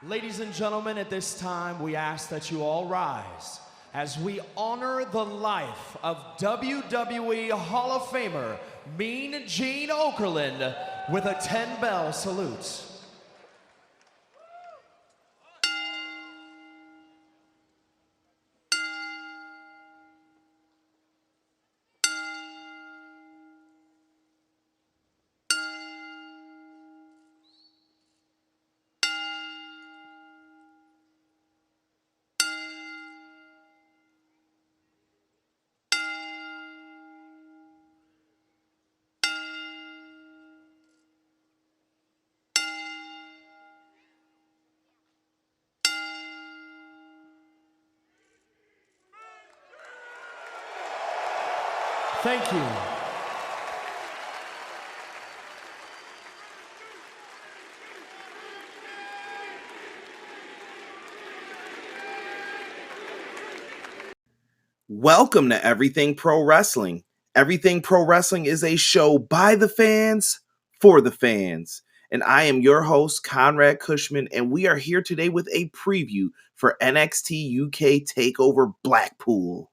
Ladies and gentlemen, at this time, we ask that you all rise as we honor the life of WWE Hall of Famer Mean Gene Okerlund with a 10-bell salute. Thank you. Welcome to Everything Pro Wrestling. Everything Pro Wrestling is a show by the fans, for the fans. And I am your host, Conrad Cushman, and we are here today with a preview for NXT UK Takeover Blackpool.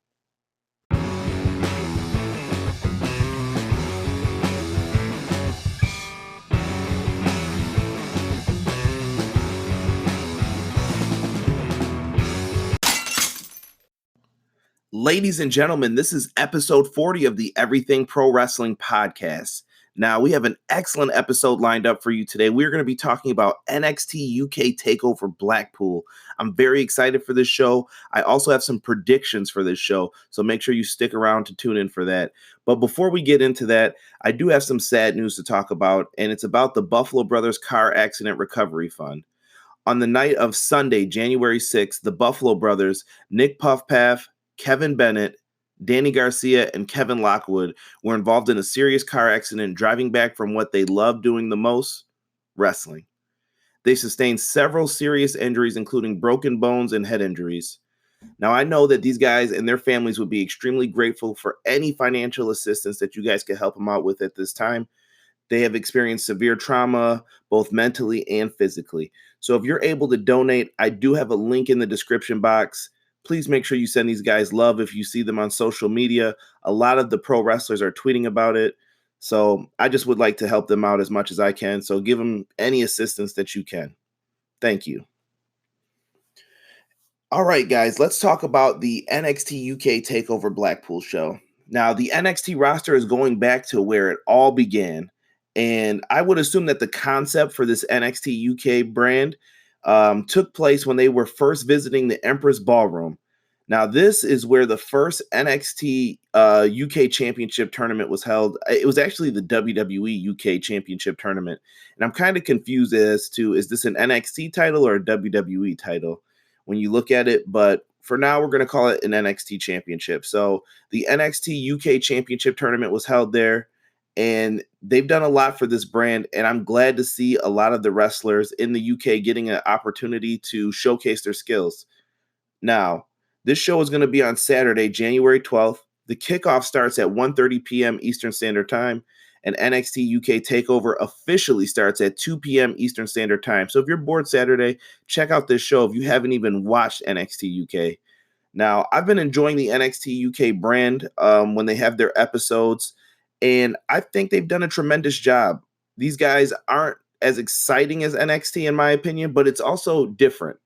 Ladies and gentlemen, this is episode 40 of the Everything Pro Wrestling podcast. Now, we have an excellent episode lined up for you today. We're going to be talking about NXT UK Takeover Blackpool. I'm very excited for this show. I also have some predictions for this show, so make sure you stick around to tune in for that. But before we get into that, I do have some sad news to talk about, and it's about the Buffalo Brothers Car Accident Recovery Fund. On the night of Sunday, January 6th, the Buffalo Brothers, Nick Puffpath, Kevin Bennett, Danny Garcia, and Kevin Lockwood were involved in a serious car accident driving back from what they loved doing the most, wrestling. They sustained several serious injuries, including broken bones and head injuries. Now, I know that these guys and their families would be extremely grateful for any financial assistance that you guys could help them out with at this time. They have experienced severe trauma, both mentally and physically. So if you're able to donate, I do have a link in the description box. Please make sure you send these guys love if you see them on social media. A lot of the pro wrestlers are tweeting about it. So I just would like to help them out as much as I can. So give them any assistance that you can. Thank you. All right, guys, let's talk about the NXT UK Takeover Blackpool show. Now, the NXT roster is going back to where it all began. And I would assume that the concept for this NXT UK brand took place when they were first visiting the Empress Ballroom. Now, this is where the first NXT UK Championship tournament was held. It was actually the WWE UK Championship tournament. And I'm kind of confused as to, is this an NXT title or a WWE title when you look at it? But for now, we're going to call it an NXT Championship. So the NXT UK Championship tournament was held there. And they've done a lot for this brand, and I'm glad to see a lot of the wrestlers in the UK getting an opportunity to showcase their skills. Now, this show is going to be on Saturday, January 12th. The kickoff starts at 1:30 p.m. Eastern Standard Time, and NXT UK TakeOver officially starts at 2 p.m. Eastern Standard Time. So if you're bored Saturday, check out this show if you haven't even watched NXT UK. Now, I've been enjoying the NXT UK brand when they have their episodes. And I think they've done a tremendous job. These guys aren't as exciting as NXT, in my opinion, but it's also different.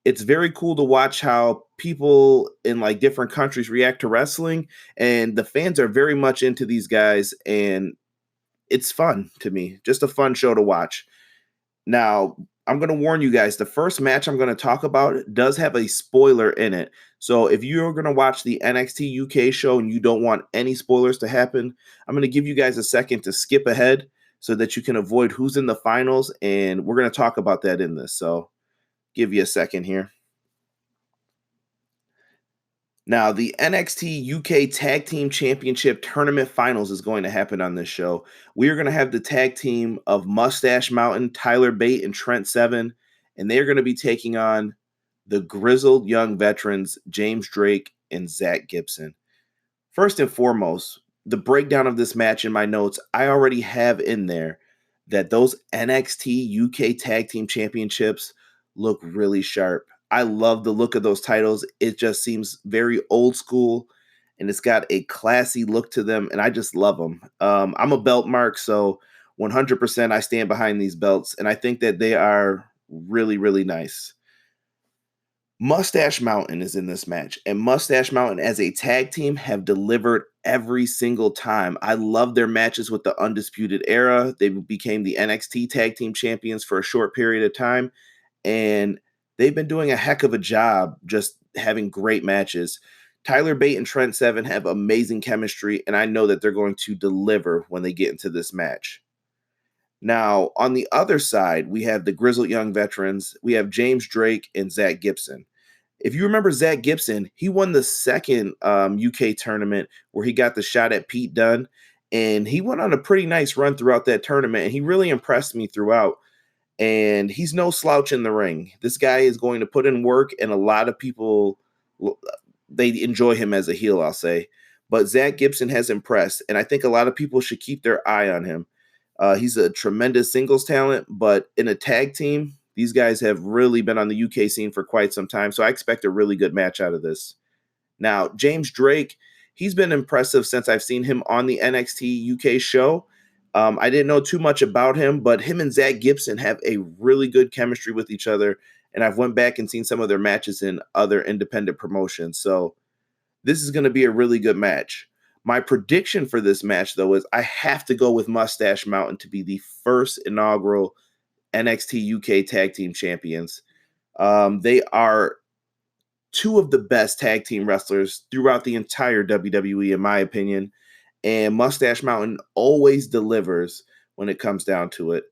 It's very cool to watch how people in like different countries react to wrestling. And the fans are very much into these guys. And it's fun to me. Just a fun show to watch. Now, I'm going to warn you guys, the first match I'm going to talk about does have a spoiler in it. So if you're going to watch the NXT UK show and you don't want any spoilers to happen, I'm going to give you guys a second to skip ahead so that you can avoid who's in the finals. And we're going to talk about that in this. So give you a second here. Now, the NXT UK Tag Team Championship Tournament Finals is going to happen on this show. We are going to have the tag team of Moustache Mountain, Tyler Bate, and Trent Seven, and they are going to be taking on the grizzled young veterans, James Drake and Zach Gibson. First and foremost, the breakdown of this match in my notes, I already have in there that those NXT UK Tag Team Championships look really sharp. I love the look of those titles. It just seems very old school, and it's got a classy look to them, and I just love them. I'm a belt mark, so 100% I stand behind these belts, and I think that they are really, really nice. Moustache Mountain is in this match, and Moustache Mountain as a tag team have delivered every single time. I love their matches with the Undisputed Era. They became the NXT Tag Team Champions for a short period of time, and they've been doing a heck of a job just having great matches. Tyler Bate and Trent Seven have amazing chemistry, and I know that they're going to deliver when they get into this match. Now, on the other side, we have the Grizzled Young Veterans. We have James Drake and Zach Gibson. If you remember Zach Gibson, he won the second UK tournament where he got the shot at Pete Dunne, and he went on a pretty nice run throughout that tournament, and he really impressed me throughout. And he's no slouch in the ring. This guy is going to put in work, and a lot of people, they enjoy him as a heel, I'll say. But Zach Gibson has impressed, and I think a lot of people should keep their eye on him. He's a tremendous singles talent, but in a tag team, these guys have really been on the UK scene for quite some time, so I expect a really good match out of this. Now, James Drake, he's been impressive since I've seen him on the NXT UK show. I didn't know too much about him, but him and Zach Gibson have a really good chemistry with each other, and I've went back and seen some of their matches in other independent promotions, so this is going to be a really good match. My prediction for this match, though, is I have to go with Moustache Mountain to be the first inaugural NXT UK Tag Team Champions. They are two of the best tag team wrestlers throughout the entire WWE, in my opinion, and Moustache Mountain always delivers when it comes down to it.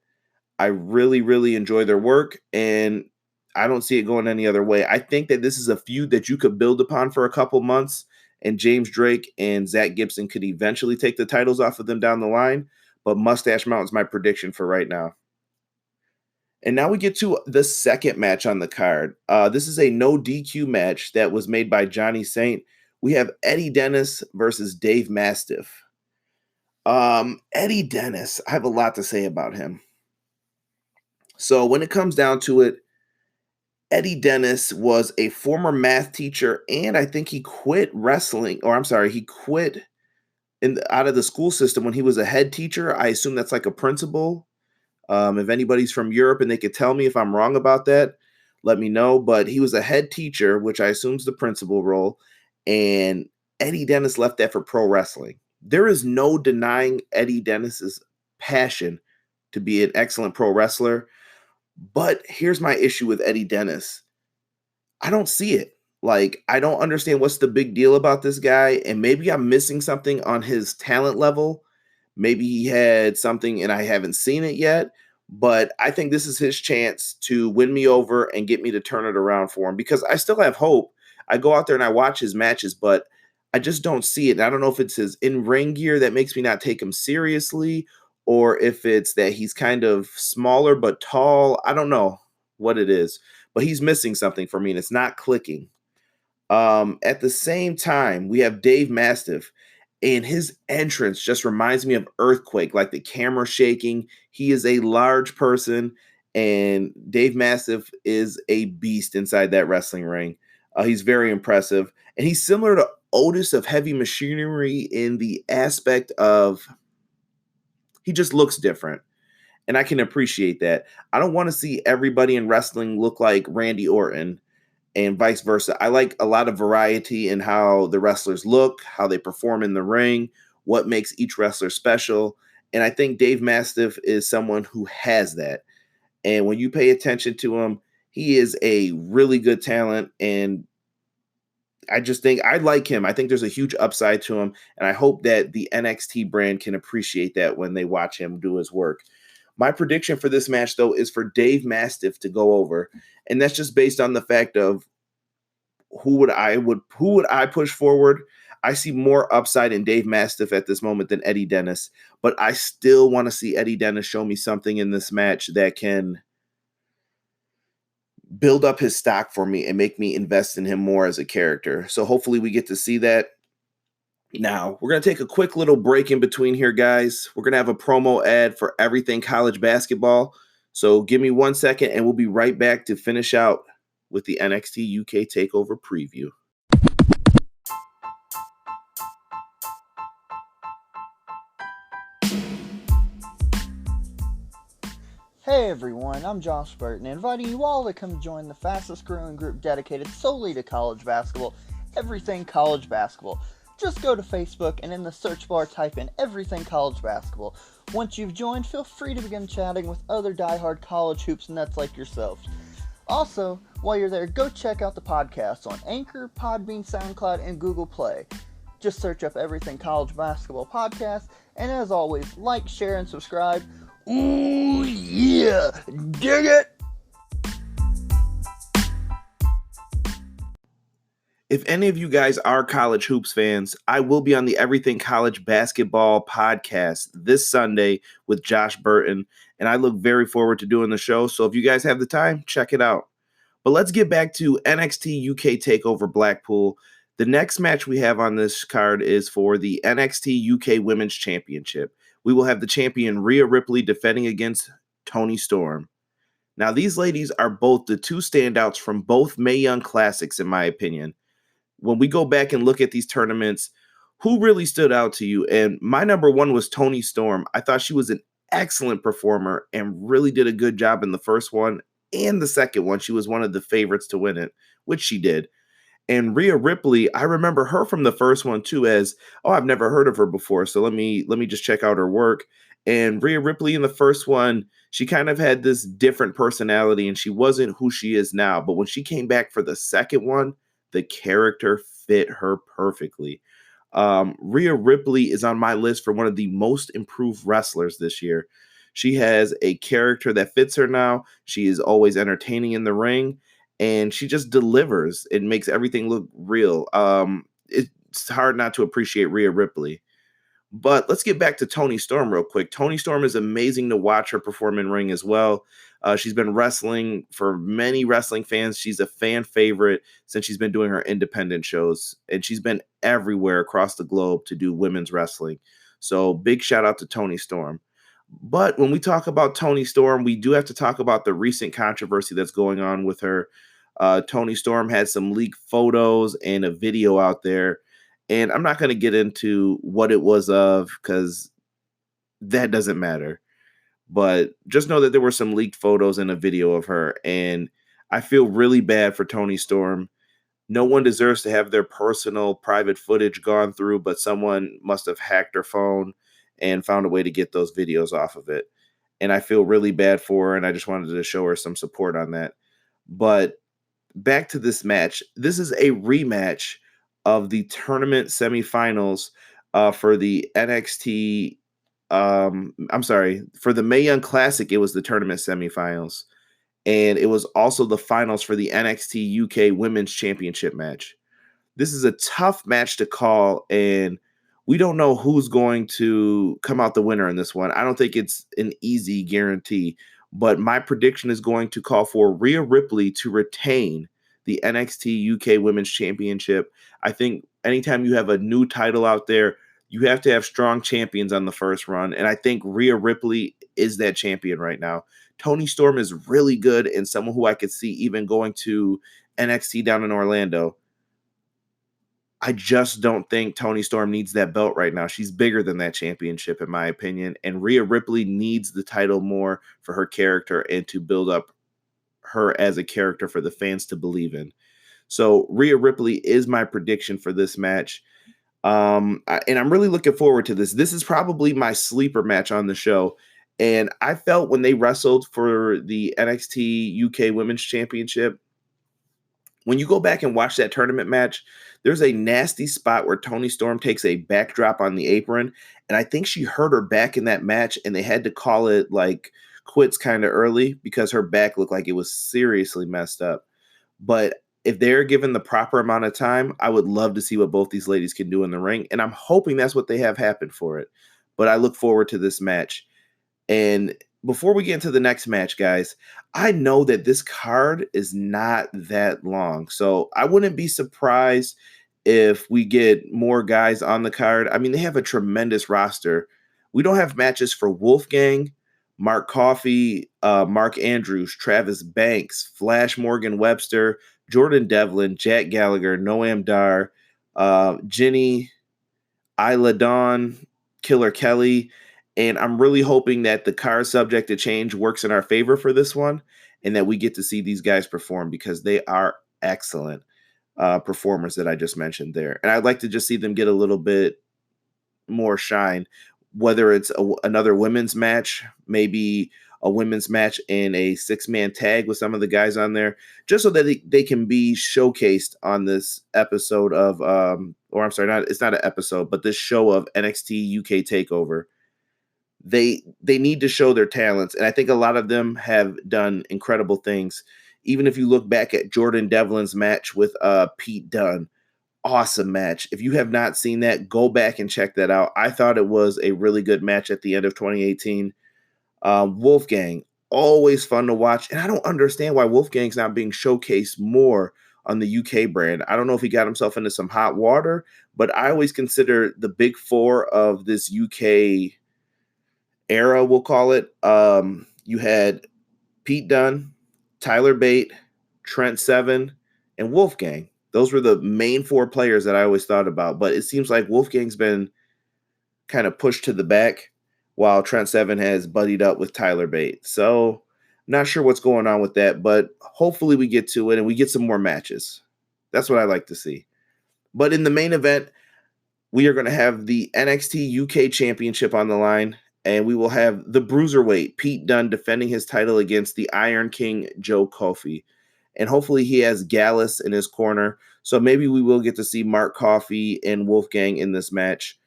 I really, really enjoy their work, and I don't see it going any other way. I think that this is a feud that you could build upon for a couple months, and James Drake and Zach Gibson could eventually take the titles off of them down the line, but Moustache Mountain's my prediction for right now. And now we get to the second match on the card. This is a no DQ match that was made by Johnny Saint. We have Eddie Dennis versus Dave Mastiff. Eddie Dennis, I have a lot to say about him. So when it comes down to it, Eddie Dennis was a former math teacher, and I think he quit wrestling, or I'm sorry, he quit out of the school system when he was a head teacher. I assume that's like a principal. If anybody's from Europe and they could tell me if I'm wrong about that, let me know. But he was a head teacher, which I assume is the principal role, and Eddie Dennis left that for pro wrestling. There is no denying Eddie Dennis's passion to be an excellent pro wrestler. But here's my issue with Eddie Dennis. I don't see it. Like, I don't understand what's the big deal about this guy. And maybe I'm missing something on his talent level. Maybe he had something and I haven't seen it yet. But I think this is his chance to win me over and get me to turn it around for him, because I still have hope. I go out there and I watch his matches, but I just don't see it. And I don't know if it's his in-ring gear that makes me not take him seriously, or if it's that he's kind of smaller but tall. I don't know what it is, but he's missing something for me, and it's not clicking. At the same time, we have Dave Mastiff, and his entrance just reminds me of Earthquake, like the camera shaking. He is a large person, and Dave Mastiff is a beast inside that wrestling ring. He's very impressive, and he's similar to Otis of Heavy Machinery in the aspect of he just looks different, and I can appreciate that. I don't want to see everybody in wrestling look like Randy Orton and vice versa. I like a lot of variety in how the wrestlers look, how they perform in the ring, what makes each wrestler special. And I think Dave Mastiff is someone who has that. And when you pay attention to him, he is a really good talent. And I just think I like him. I think there's a huge upside to him. And I hope that the NXT brand can appreciate that when they watch him do his work. My prediction for this match, though, is for Dave Mastiff to go over. And that's just based on the fact of who would I push forward. I see more upside in Dave Mastiff at this moment than Eddie Dennis. But I still want to see Eddie Dennis show me something in this match that can build up his stock for me and make me invest in him more as a character. So hopefully we get to see that. Now, we're going to take a quick little break in between here, guys. We're going to have a promo ad for everything college basketball. So give me 1 second and we'll be right back to finish out with the NXT UK Takeover preview. Hey everyone, I'm Josh Burton, inviting you all to come join the fastest growing group dedicated solely to college basketball, Everything College Basketball. Just go to Facebook and in the search bar type in Everything College Basketball. Once you've joined, feel free to begin chatting with other diehard college hoops nuts like yourselves. Also, while you're there, go check out the podcasts on Anchor, Podbean, SoundCloud, and Google Play. Just search up Everything College Basketball Podcast, and as always, like, share, and subscribe. Ooh, yeah! Dig it! If any of you guys are college hoops fans, I will be on the Everything College Basketball podcast this Sunday with Josh Burton, and I look very forward to doing the show. So if you guys have the time, check it out. But let's get back to NXT UK Takeover Blackpool. The next match we have on this card is for the NXT UK Women's Championship. We will have the champion Rhea Ripley defending against Toni Storm. Now, these ladies are both the two standouts from both Mae Young Classics, in my opinion. When we go back and look at these tournaments, who really stood out to you? And my number one was Toni Storm. I thought she was an excellent performer and really did a good job in the first one and the second one. She was one of the favorites to win it, which she did. And Rhea Ripley, I remember her from the first one too as, oh, I've never heard of her before, so let me just check out her work. And Rhea Ripley in the first one, she kind of had this different personality and she wasn't who she is now. But when she came back for the second one, the character fit her perfectly. Rhea Ripley is on my list for one of the most improved wrestlers this year. She has a character that fits her now. She is always entertaining in the ring. And she just delivers. It makes everything look real. It's hard not to appreciate Rhea Ripley. But let's get back to Toni Storm real quick. Toni Storm is amazing to watch her perform in ring as well. She's been wrestling for many wrestling fans. She's a fan favorite since she's been doing her independent shows. And she's been everywhere across the globe to do women's wrestling. So big shout out to Toni Storm. But when we talk about Toni Storm, we do have to talk about the recent controversy that's going on with her. Toni Storm had some leaked photos and a video out there. And I'm not going to get into what it was of because that doesn't matter. But just know that there were some leaked photos and a video of her. And I feel really bad for Toni Storm. No one deserves to have their personal private footage gone through, but someone must have hacked her phone and found a way to get those videos off of it. And I feel really bad for her, and I just wanted to show her some support on that. But back to this match. This is a rematch of the tournament semifinals for the NXT. For the Mae Young Classic, it was the tournament semifinals. And it was also the finals for the NXT UK Women's Championship match. This is a tough match to call, and we don't know who's going to come out the winner in this one. I don't think it's an easy guarantee, but my prediction is going to call for Rhea Ripley to retain the NXT UK Women's Championship. I think anytime you have a new title out there, you have to have strong champions on the first run, and I think Rhea Ripley is that champion right now. Toni Storm is really good and someone who I could see even going to NXT down in Orlando. I just don't think Toni Storm needs that belt right now. She's bigger than that championship, in my opinion. And Rhea Ripley needs the title more for her character and to build up her as a character for the fans to believe in. So Rhea Ripley is my prediction for this match. And I'm really looking forward to this. This is probably my sleeper match on the show. And I felt when they wrestled for the NXT UK Women's Championship, when you go back and watch that tournament match, there's a nasty spot where Toni Storm takes a backdrop on the apron, and I think she hurt her back in that match, and they had to call it like quits kind of early because her back looked like it was seriously messed up. But if they're given the proper amount of time, I would love to see what both these ladies can do in the ring, and I'm hoping that's what they have happen for it. But I look forward to this match. And before we get into the next match, guys, I know that this card is not that long. So I wouldn't be surprised if we get more guys on the card. I mean, they have a tremendous roster. We don't have matches for Wolfgang, Mark Coffey, Mark Andrews, Travis Banks, Flash Morgan Webster, Jordan Devlin, Jack Gallagher, Noam Dar, Jenny, Isla Dawn, Killer Kelly. And I'm really hoping that the card subject to change works in our favor for this one and that we get to see these guys perform because they are excellent performers that I just mentioned there. And I'd like to just see them get a little bit more shine, whether it's another women's match, maybe a women's match in a 6-man tag with some of the guys on there, just so that they can be showcased on this episode of, or I'm sorry, it's not an episode, but this show of NXT UK Takeover. They need to show their talents, and I think a lot of them have done incredible things. Even if you look back at Jordan Devlin's match with Pete Dunne, awesome match. If you have not seen that, go back and check that out. I thought it was a really good match at the end of 2018. Wolfgang, always fun to watch. And I don't understand why Wolfgang's not being showcased more on the UK brand. I don't know if he got himself into some hot water, but I always consider the big four of this UK era, we'll call it. You had Pete Dunne, Tyler Bate, Trent Seven, and Wolfgang. Those were the main four players that I always thought about, but it seems like Wolfgang's been kind of pushed to the back while Trent Seven has buddied up with Tyler Bate. So not sure what's going on with that, but hopefully we get to it and we get some more matches. That's what I like to see. But in the main event, we are going to have the NXT UK Championship on the line, and we will have the Bruiserweight, Pete Dunne, defending his title against the Iron King, Joe Coffey. And hopefully he has Gallus in his corner. So maybe we will get to see Mark Coffey and Wolfgang in this match.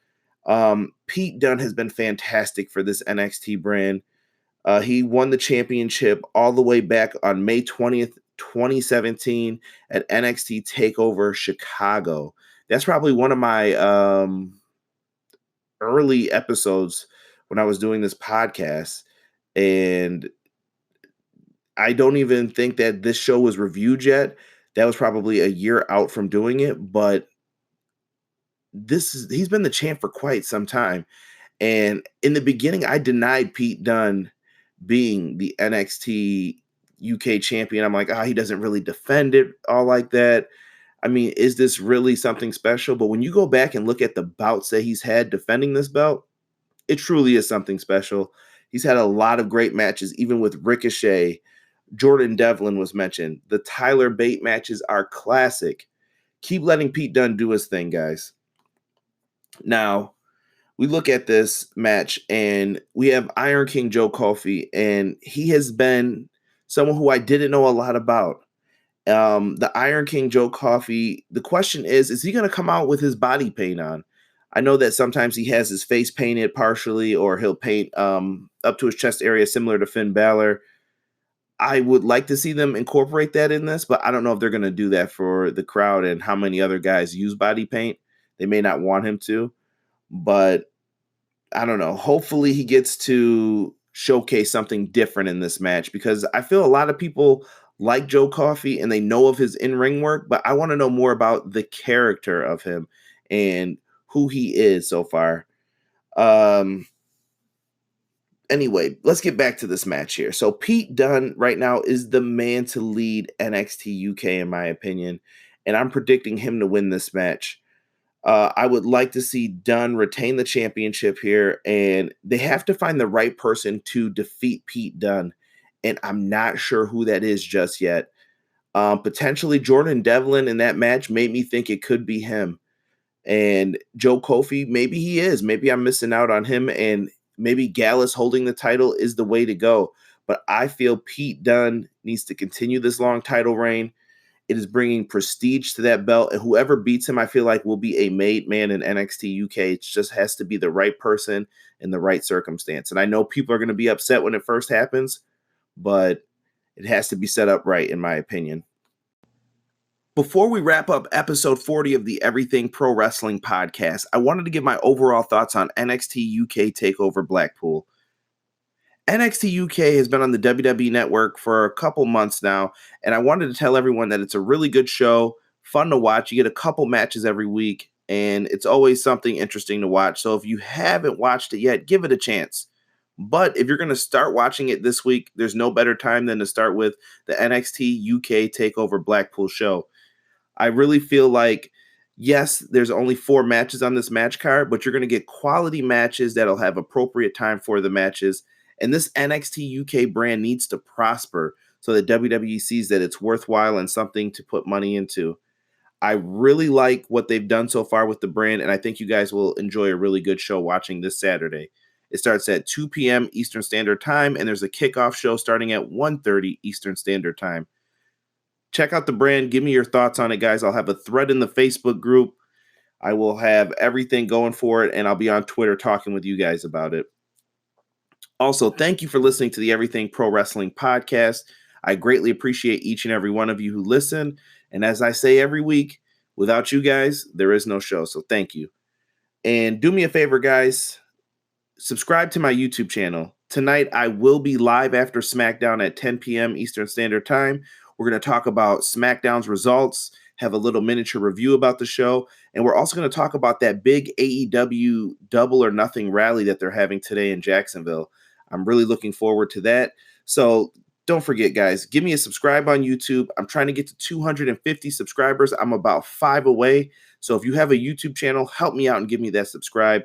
Pete Dunne has been fantastic for this NXT brand. He won the championship all the way back on May 20th, 2017 at NXT TakeOver Chicago. That's probably one of my early episodes when I was doing this podcast. And I don't even think that this show was reviewed yet. That was probably a year out from doing it, but he's been the champ for quite some time. And in the beginning, I denied Pete Dunne being the NXT UK champion. I'm like, he doesn't really defend it all like that. I mean, is this really something special? But when you go back and look at the bouts that he's had defending this belt, it truly is something special. He's had a lot of great matches, even with Ricochet. Jordan Devlin was mentioned. The Tyler Bate matches are classic. Keep letting Pete Dunne do his thing, guys. Now, we look at this match, and we have Iron King Joe Coffey, and he has been someone who I didn't know a lot about. The Iron King Joe Coffey, the question is he going to come out with his body paint on? I know that sometimes he has his face painted partially, or he'll paint up to his chest area similar to Finn Balor. I would like to see them incorporate that in this, but I don't know if they're going to do that for the crowd and how many other guys use body paint. They may not want him to, but I don't know. Hopefully he gets to showcase something different in this match, because I feel a lot of people like Joe Coffey and they know of his in-ring work, but I want to know more about the character of him and who he is so far. Anyway, let's get back to this match here. So Pete Dunne right now is the man to lead NXT UK, in my opinion, and I'm predicting him to win this match. I would like to see Dunne retain the championship here, and they have to find the right person to defeat Pete Dunne, and I'm not sure who that is just yet. Potentially Jordan Devlin in that match made me think it could be him. And Joe Coffey, maybe he is. Maybe I'm missing out on him, and maybe Gallus holding the title is the way to go. But I feel Pete Dunne needs to continue this long title reign. It is bringing prestige to that belt, and whoever beats him, I feel like, will be a made man in NXT UK. It just has to be the right person in the right circumstance. And I know people are going to be upset when it first happens, but it has to be set up right, in my opinion. Before we wrap up episode 40 of the Everything Pro Wrestling podcast, I wanted to give my overall thoughts on NXT UK Takeover Blackpool. NXT UK has been on the WWE Network for a couple months now, and I wanted to tell everyone that it's a really good show, fun to watch. You get a couple matches every week, and it's always something interesting to watch. So if you haven't watched it yet, give it a chance. But if you're going to start watching it this week, there's no better time than to start with the NXT UK Takeover Blackpool show. I really feel like, yes, there's only 4 matches on this match card, but you're going to get quality matches that'll have appropriate time for the matches. And this NXT UK brand needs to prosper so that WWE sees that it's worthwhile and something to put money into. I really like what they've done so far with the brand, and I think you guys will enjoy a really good show watching this Saturday. It starts at 2 p.m. Eastern Standard Time, and there's a kickoff show starting at 1:30 Eastern Standard Time. Check out the brand. Give me your thoughts on it, guys. I'll have a thread in the Facebook group. I will have everything going for it, and I'll be on Twitter talking with you guys about it. Also, thank you for listening to the Everything Pro Wrestling podcast. I greatly appreciate each and every one of you who listen. And as I say every week, without you guys, there is no show. So thank you. And do me a favor, guys. Subscribe to my YouTube channel. Tonight, I will be live after SmackDown at 10 p.m. Eastern Standard Time. We're going to talk about SmackDown's results, have a little miniature review about the show, and we're also going to talk about that big AEW Double or Nothing rally that they're having today in Jacksonville. I'm really looking forward to that. So don't forget, guys, give me a subscribe on YouTube. I'm trying to get to 250 subscribers. I'm about 5 away. So if you have a YouTube channel, help me out and give me that subscribe.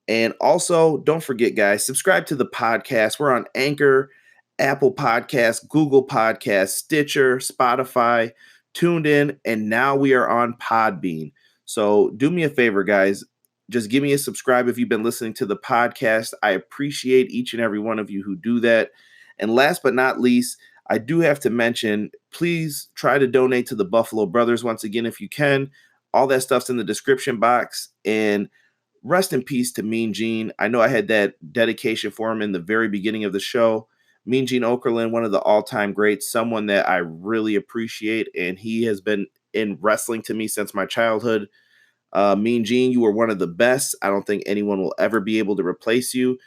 And also, don't forget, guys, subscribe to the podcast. We're on Anchor, Apple Podcasts, Google Podcasts, Stitcher, Spotify, Tuned In, and now we are on Podbean. So do me a favor, guys. Just give me a subscribe if you've been listening to the podcast. I appreciate each and every one of you who do that. And last but not least, I do have to mention, please try to donate to the Buffalo Brothers once again if you can. All that stuff's in the description box. And rest in peace to Mean Gene. I know I had that dedication for him in the very beginning of the show. Mean Gene Okerlund, one of the all-time greats, someone that I really appreciate, and he has been in wrestling to me since my childhood. Mean Gene, you were one of the best. I don't think anyone will ever be able to replace you,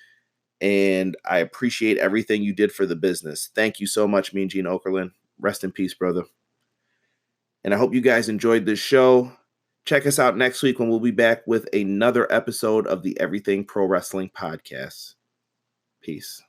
and I appreciate everything you did for the business. Thank you so much, Mean Gene Okerlund. Rest in peace, brother. And I hope you guys enjoyed this show. Check us out next week when we'll be back with another episode of the Everything Pro Wrestling podcast. Peace.